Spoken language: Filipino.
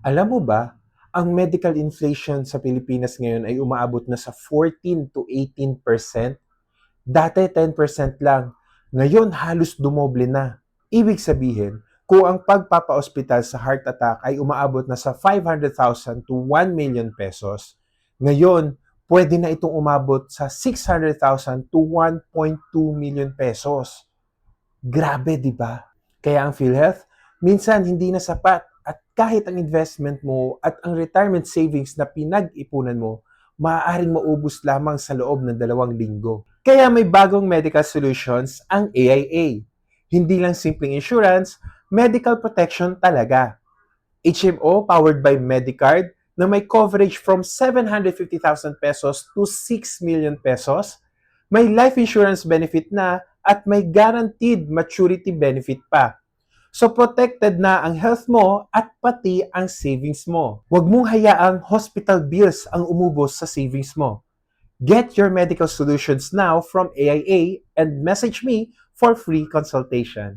Alam mo ba, ang medical inflation sa Pilipinas ngayon ay umaabot na sa 14 to 18%. Dati 10% lang. Ngayon halos dumoble na. Ibig sabihin, kung ang pagpapa-ospital sa heart attack ay umaabot na sa 500,000 to 1 million pesos, ngayon pwede na itong umabot sa 600,000 to 1.2 million pesos. Grabe, di ba? Kaya ang PhilHealth, minsan hindi na sapat at kahit ang investment mo at ang retirement savings na pinag-ipunan mo, maaaring maubos lamang sa loob ng 2 linggo. Kaya may bagong medical solutions ang AIA. Hindi lang simpleng insurance, medical protection talaga. HMO powered by Medicard na may coverage from 750,000 pesos to 6 million pesos, may life insurance benefit na at may guaranteed maturity benefit pa. So protected na ang health mo at pati ang savings mo. Huwag mong hayaang hospital bills ang umubos sa savings mo. Get your medical solutions now from AIA and message me for free consultation.